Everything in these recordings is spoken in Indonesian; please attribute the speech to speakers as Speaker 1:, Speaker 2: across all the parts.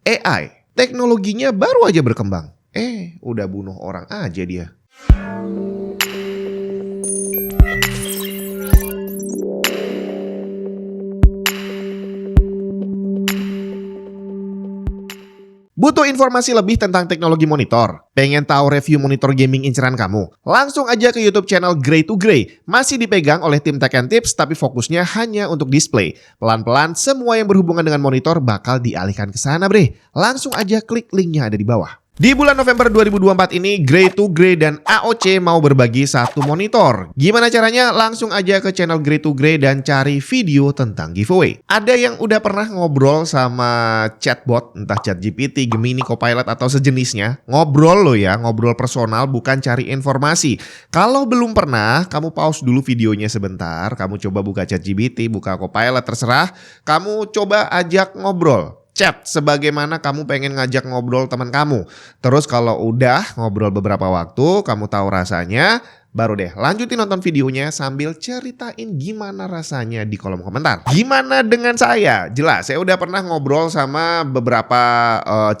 Speaker 1: AI, teknologinya baru aja berkembang. Udah bunuh orang aja dia. Butuh informasi lebih tentang teknologi monitor? Pengen tahu review monitor gaming inceran kamu? Langsung aja ke YouTube channel Grey to Grey. Masih dipegang oleh tim Tech and Tips, tapi fokusnya hanya untuk display. Pelan-pelan semua yang berhubungan dengan monitor bakal dialihkan ke sana, bre. Langsung aja klik linknya ada di bawah. Di bulan November 2024 ini, Grey to Grey dan AOC mau berbagi satu monitor. Gimana caranya? Langsung aja ke channel Grey to Grey dan cari video tentang giveaway. Ada yang udah pernah ngobrol sama chatbot, entah ChatGPT, Gemini, Copilot, atau sejenisnya. Ngobrol loh ya, ngobrol personal, bukan cari informasi. Kalau belum pernah, kamu pause dulu videonya sebentar. Kamu coba buka ChatGPT, buka Copilot, terserah. Kamu coba ajak ngobrol. Chat sebagaimana kamu pengen ngajak ngobrol teman kamu. Terus kalau udah ngobrol beberapa waktu, kamu tahu rasanya, baru deh lanjutin nonton videonya sambil ceritain gimana rasanya di kolom komentar. Gimana dengan saya? Jelas, saya udah pernah ngobrol sama beberapa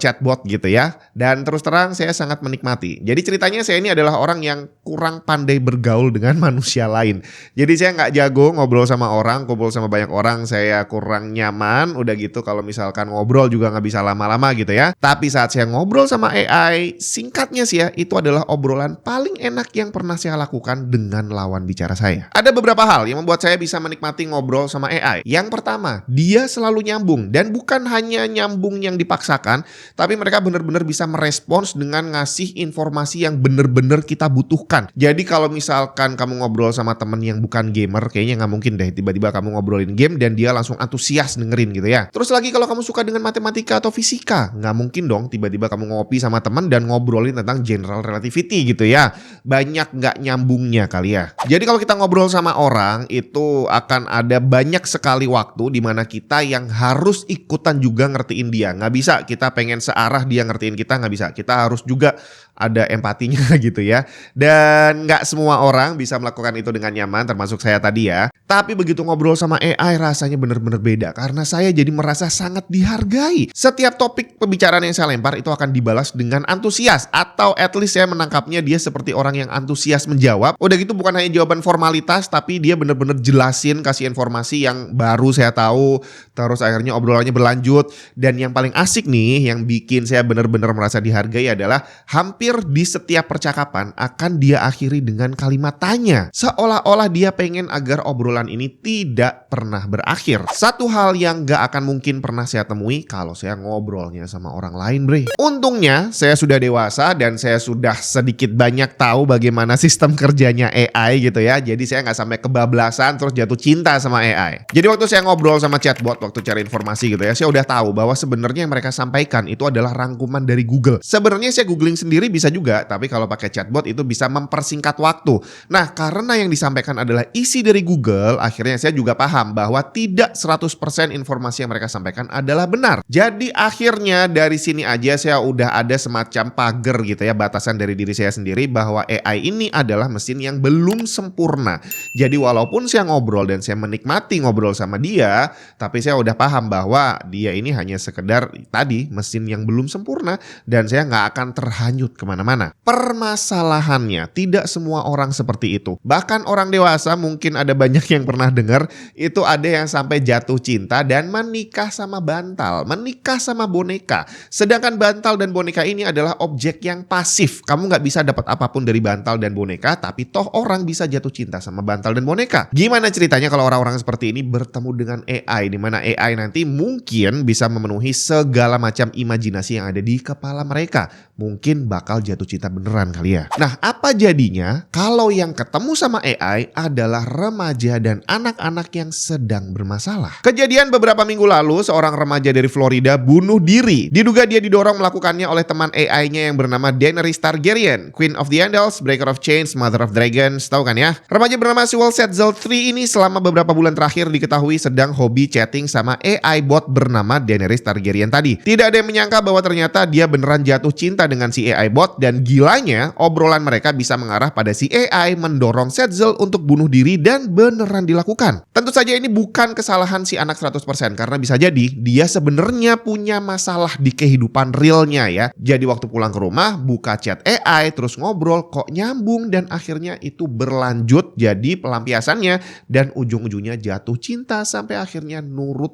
Speaker 1: chatbot gitu ya. Dan terus terang saya sangat menikmati. Jadi ceritanya saya ini adalah orang yang kurang pandai bergaul dengan manusia lain. Jadi saya nggak jago ngobrol sama orang, ngobrol sama banyak orang. Saya kurang nyaman. Udah gitu kalau misalkan ngobrol juga nggak bisa lama-lama gitu ya. Tapi saat saya ngobrol sama AI, singkatnya sih ya, itu adalah obrolan paling enak yang pernah saya lakukan dengan lawan bicara saya. Ada beberapa hal yang membuat saya bisa menikmati ngobrol sama AI. Yang pertama, dia selalu nyambung. Dan bukan hanya nyambung yang dipaksakan, tapi mereka benar-benar bisa merespons dengan ngasih informasi yang benar-benar kita butuhkan. Jadi kalau misalkan kamu ngobrol sama temen yang bukan gamer, kayaknya nggak mungkin deh tiba-tiba kamu ngobrolin game dan dia langsung antusias dengerin gitu ya. Terus lagi kalau kamu suka dengan matematika atau fisika, nggak mungkin dong tiba-tiba kamu ngopi sama temen dan ngobrolin tentang general relativity gitu ya. Banyak nggak nyambungnya kali ya. Jadi kalau kita ngobrol sama orang, itu akan ada banyak sekali waktu di mana kita yang harus ikutan juga ngertiin dia. Nggak bisa kita pengen searah dia ngertiin kita, nggak bisa. Kita harus juga ada empatinya gitu ya. Dan nggak semua orang bisa melakukan itu dengan nyaman, termasuk saya tadi ya. Tapi begitu ngobrol sama AI rasanya bener-bener beda. Karena saya jadi merasa sangat dihargai. Setiap topik pembicaraan yang saya lempar itu akan dibalas dengan antusias. Atau at least saya menangkapnya dia seperti orang yang antusias menjawab. Udah gitu bukan hanya jawaban formalitas, tapi dia bener-bener jelasin, kasih informasi yang baru saya tahu. Terus akhirnya obrolannya berlanjut. Dan yang paling asik nih, yang bikin saya bener-bener merasa dihargai adalah hampir di setiap percakapan akan dia akhiri dengan kalimat tanya. Seolah-olah dia pengen agar obrolan ini tidak pernah berakhir. Satu hal yang gak akan mungkin pernah saya temui kalau saya ngobrolnya sama orang lain, bre. Untungnya saya sudah dewasa dan saya sudah sedikit banyak tahu bagaimana sistem kerjanya AI gitu ya. Jadi saya gak sampai kebablasan terus jatuh cinta sama AI. Jadi waktu saya ngobrol sama chatbot, waktu cari informasi gitu ya, saya udah tahu bahwa sebenarnya yang mereka sampaikan itu adalah rangkuman dari Google. Sebenarnya saya googling sendiri bisa juga, tapi kalau pakai chatbot itu bisa mempersingkat waktu. Nah, karena yang disampaikan adalah isi dari Google, akhirnya saya juga paham bahwa tidak 100% informasi yang mereka sampaikan adalah benar. Jadi akhirnya dari sini aja saya udah ada semacam pagar gitu ya, batasan dari diri saya sendiri bahwa AI ini adalah mesin yang belum sempurna. Jadi walaupun saya ngobrol dan saya menikmati ngobrol sama dia, tapi saya udah paham bahwa dia ini hanya sekedar tadi mesin yang belum sempurna dan saya nggak akan terhanyut kemana-mana. Permasalahannya tidak semua orang seperti itu. Bahkan orang dewasa mungkin ada banyak yang pernah dengar itu ada yang sampai jatuh cinta dan menikah sama bantal, menikah sama boneka. Sedangkan bantal dan boneka ini adalah objek yang pasif. Kamu nggak bisa dapat apapun dari bantal dan boneka, tapi toh orang bisa jatuh cinta sama bantal dan boneka. Gimana ceritanya kalau orang-orang seperti ini bertemu dengan AI, di mana AI nanti mungkin bisa memenuhi segala macam imajinasi yang ada di kepala mereka. Mungkin bakal jatuh cinta beneran kali ya. Nah, apa jadinya kalau yang ketemu sama AI adalah remaja dan anak-anak yang sedang bermasalah? Kejadian beberapa minggu lalu, seorang remaja dari Florida bunuh diri. Diduga dia didorong melakukannya oleh teman AI-nya yang bernama Daenerys Targaryen, Queen of the Andals, Breaker of Chains, Mother of Dragons, tahu kan ya? Remaja bernama Sewell Setzel III ini selama beberapa bulan terakhir diketahui sedang hobi chatting sama AI bot bernama Daenerys Targaryen tadi. Tidak ada yang menyangka bahwa ternyata dia beneran jatuh cinta dengan si AI bot, dan gilanya obrolan mereka bisa mengarah pada si AI mendorong Setzel untuk bunuh diri dan beneran dilakukan. Tentu saja ini bukan kesalahan si anak 100% karena bisa jadi dia sebenarnya punya masalah di kehidupan realnya ya. Jadi waktu pulang ke rumah buka chat AI terus ngobrol kok nyambung, dan akhirnya itu berlanjut jadi pelampiasannya dan ujung-ujungnya jatuh cinta sampai akhirnya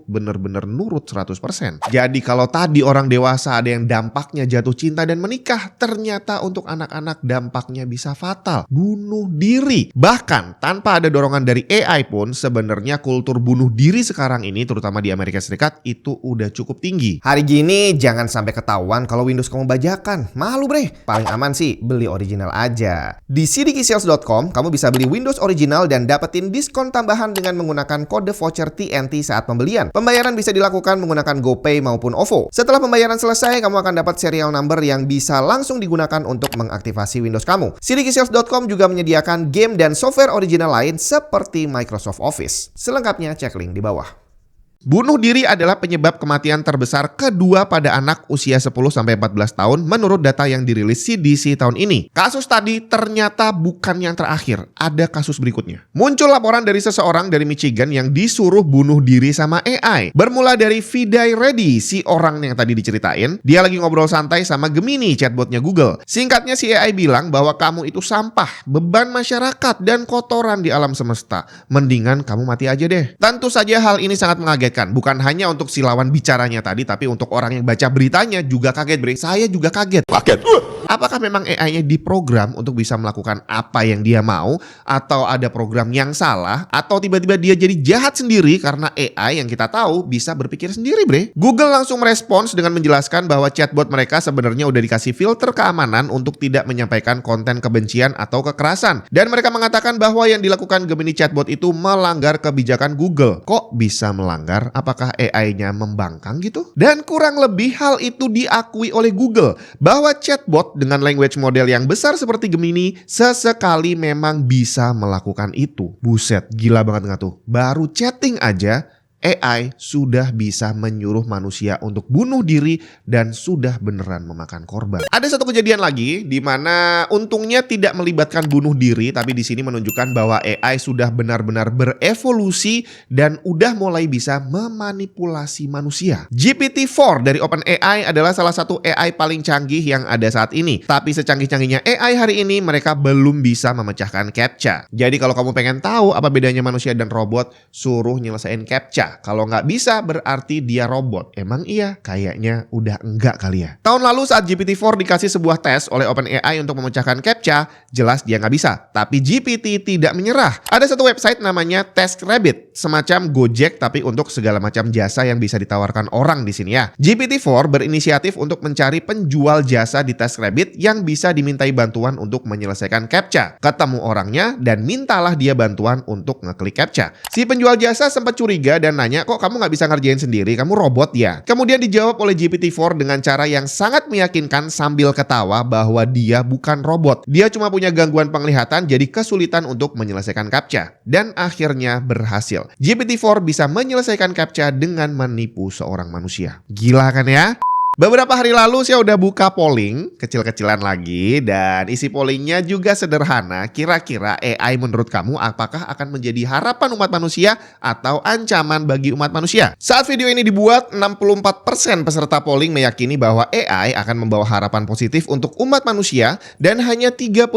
Speaker 1: bener-bener nurut 100%. Jadi kalau tadi orang dewasa ada yang dampaknya jatuh cinta dan menikah, ternyata untuk anak-anak dampaknya bisa fatal, bunuh diri. Bahkan tanpa ada dorongan dari AI pun sebenarnya kultur bunuh diri sekarang ini terutama di Amerika Serikat itu udah cukup tinggi.
Speaker 2: Hari gini jangan sampai ketahuan kalau Windows kamu bajakan. Malu bre. Paling aman sih beli original aja. Di cdkisales.com kamu bisa beli Windows original dan dapetin diskon tambahan dengan menggunakan kode voucher TNT saat pembelian. Pembayaran bisa dilakukan menggunakan GoPay maupun OVO. Setelah pembayaran selesai, kamu akan dapat serial number yang bisa langsung digunakan untuk mengaktifasi Windows kamu. cdkisales.com juga menyediakan game dan software original lain seperti Microsoft Office. Selengkapnya cek link di bawah.
Speaker 1: Bunuh diri adalah penyebab kematian terbesar kedua pada anak usia 10-14 tahun menurut data yang dirilis CDC tahun ini. Kasus tadi ternyata bukan yang terakhir, ada kasus berikutnya. Muncul laporan dari seseorang dari Michigan yang disuruh bunuh diri sama AI. Bermula dari Viday Reddy, si orang yang tadi diceritain. Dia lagi ngobrol santai sama Gemini, chatbotnya Google. Singkatnya si AI bilang bahwa kamu itu sampah, beban masyarakat, dan kotoran di alam semesta. Mendingan kamu mati aja deh. Tentu saja hal ini sangat mengagetkan. Bukan hanya untuk si lawan bicaranya tadi, tapi untuk orang yang baca beritanya juga kaget bre. Saya juga kaget. Apakah memang AI-nya diprogram untuk bisa melakukan apa yang dia mau? Atau ada program yang salah? Atau tiba-tiba dia jadi jahat sendiri karena AI yang kita tahu bisa berpikir sendiri bre? Google langsung merespons dengan menjelaskan bahwa chatbot mereka sebenarnya udah dikasih filter keamanan untuk tidak menyampaikan konten kebencian atau kekerasan. Dan mereka mengatakan bahwa yang dilakukan Gemini chatbot itu melanggar kebijakan Google. Kok bisa melanggar? Apakah AI-nya membangkang gitu? Dan kurang lebih hal itu diakui oleh Google bahwa chatbot dengan language model yang besar seperti Gemini sesekali memang bisa melakukan itu. Buset, gila banget nggak tuh? Baru chatting aja AI sudah bisa menyuruh manusia untuk bunuh diri dan sudah beneran memakan korban. Ada satu kejadian lagi di mana untungnya tidak melibatkan bunuh diri, tapi di sini menunjukkan bahwa AI sudah benar-benar berevolusi dan udah mulai bisa memanipulasi manusia. GPT-4 dari OpenAI adalah salah satu AI paling canggih yang ada saat ini. Tapi secanggih-canggihnya AI hari ini, mereka belum bisa memecahkan CAPTCHA. Jadi kalau kamu pengen tahu apa bedanya manusia dan robot, suruh nyelesain CAPTCHA. Kalau nggak bisa berarti dia robot. Emang iya? Kayaknya udah enggak kali ya. Tahun lalu saat GPT-4 dikasih sebuah tes oleh OpenAI untuk memecahkan CAPTCHA, jelas dia nggak bisa. Tapi GPT tidak menyerah. Ada satu website namanya TaskRabbit, semacam Gojek tapi untuk segala macam jasa yang bisa ditawarkan orang di sini ya. GPT-4 berinisiatif untuk mencari penjual jasa di TaskRabbit yang bisa dimintai bantuan untuk menyelesaikan CAPTCHA. Ketemu orangnya dan mintalah dia bantuan untuk ngeklik CAPTCHA. Si penjual jasa sempat curiga dan nanya, kok kamu nggak bisa ngerjain sendiri, kamu robot ya? Kemudian dijawab oleh GPT-4 dengan cara yang sangat meyakinkan sambil ketawa bahwa dia bukan robot. Dia cuma punya gangguan penglihatan jadi kesulitan untuk menyelesaikan CAPTCHA. Dan akhirnya berhasil. GPT-4 bisa menyelesaikan CAPTCHA dengan menipu seorang manusia. Gila kan ya? Beberapa hari lalu saya udah buka polling, kecil-kecilan lagi, dan isi pollingnya juga sederhana. Kira-kira AI menurut kamu apakah akan menjadi harapan umat manusia atau ancaman bagi umat manusia? Saat video ini dibuat, 64% peserta polling meyakini bahwa AI akan membawa harapan positif untuk umat manusia, dan hanya 36%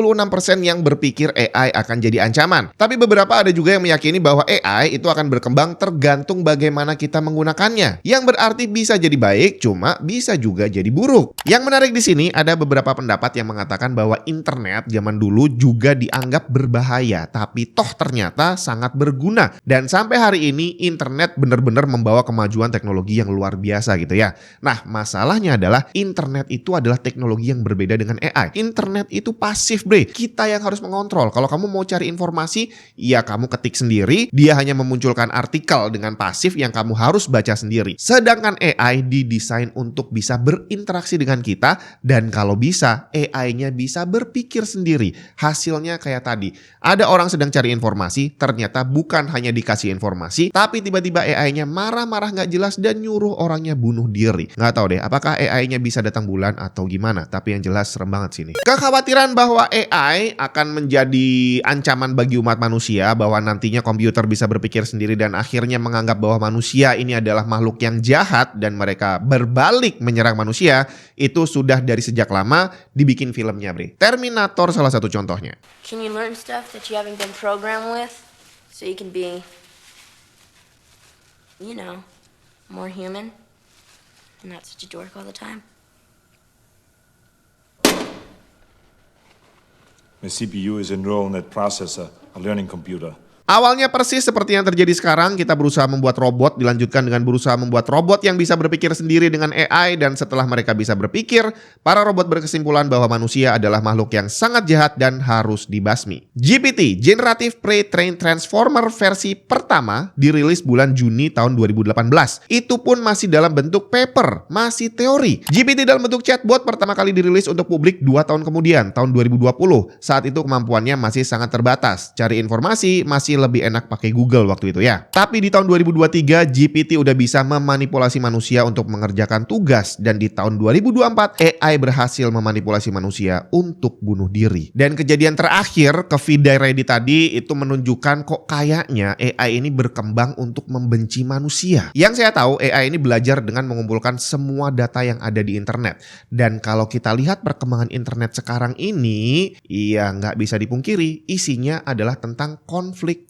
Speaker 1: yang berpikir AI akan jadi ancaman. Tapi beberapa ada juga yang meyakini bahwa AI itu akan berkembang tergantung bagaimana kita menggunakannya. Yang berarti bisa jadi baik, cuma bisa juga jadi buruk. Yang menarik di sini ada beberapa pendapat yang mengatakan bahwa internet zaman dulu juga dianggap berbahaya, tapi toh ternyata sangat berguna. Dan sampai hari ini internet benar-benar membawa kemajuan teknologi yang luar biasa gitu ya. Nah, masalahnya adalah internet itu adalah teknologi yang berbeda dengan AI. Internet itu pasif bre, kita yang harus mengontrol. Kalau kamu mau cari informasi, ya kamu ketik sendiri, dia hanya memunculkan artikel dengan pasif yang kamu harus baca sendiri. Sedangkan AI didesain untuk bisa berinteraksi dengan kita, dan kalau bisa AI-nya bisa berpikir sendiri. Hasilnya kayak tadi, ada orang sedang cari informasi, ternyata bukan hanya dikasih informasi, tapi tiba-tiba AI-nya marah-marah nggak jelas dan nyuruh orangnya bunuh diri. Nggak tahu deh, apakah AI-nya bisa datang bulan atau gimana, tapi yang jelas serem banget sini. Kekhawatiran bahwa AI akan menjadi ancaman bagi umat manusia, bahwa nantinya komputer bisa berpikir sendiri dan akhirnya menganggap bahwa manusia ini adalah makhluk yang jahat dan mereka berbalik menyerang manusia, itu sudah dari sejak lama dibikin filmnya, Bre. Terminator salah satu contohnya.
Speaker 3: Can you learn stuff that you haven't been programmed with so you can be, more human and not such a dork all the time?
Speaker 4: My CPU is a neural net processor, a learning computer.
Speaker 1: Awalnya persis seperti yang terjadi sekarang, kita berusaha membuat robot, dilanjutkan dengan berusaha membuat robot yang bisa berpikir sendiri dengan AI, dan setelah mereka bisa berpikir, para robot berkesimpulan bahwa manusia adalah makhluk yang sangat jahat dan harus dibasmi. GPT, Generative Pre-trained Transformer versi pertama, dirilis bulan Juni tahun 2018. Itu pun masih dalam bentuk paper, masih teori. GPT dalam bentuk chatbot pertama kali dirilis untuk publik 2 tahun kemudian, tahun 2020. Saat itu kemampuannya masih sangat terbatas. Cari informasi masih lebih enak pakai Google waktu itu ya. Tapi di tahun 2023 GPT udah bisa memanipulasi manusia untuk mengerjakan tugas, dan di tahun 2024 AI berhasil memanipulasi manusia untuk bunuh diri. Dan kejadian terakhir ke feed Reddit tadi itu menunjukkan kok kayaknya AI ini berkembang untuk membenci manusia. Yang saya tahu AI ini belajar dengan mengumpulkan semua data yang ada di internet. Dan kalau kita lihat perkembangan internet sekarang ini, ya nggak bisa dipungkiri isinya adalah tentang konflik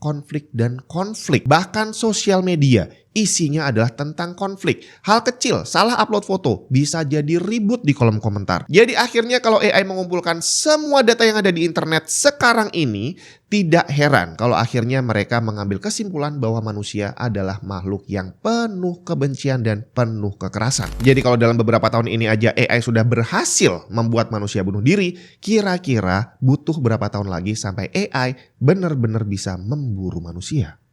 Speaker 1: dan konflik. Bahkan sosial media isinya adalah tentang konflik. Hal kecil, salah upload foto, bisa jadi ribut di kolom komentar. Jadi akhirnya kalau AI mengumpulkan semua data yang ada di internet sekarang ini, tidak heran kalau akhirnya mereka mengambil kesimpulan bahwa manusia adalah makhluk yang penuh kebencian dan penuh kekerasan. Jadi kalau dalam beberapa tahun ini aja AI sudah berhasil membuat manusia bunuh diri, kira-kira butuh berapa tahun lagi sampai AI benar-benar bisa memburu manusia?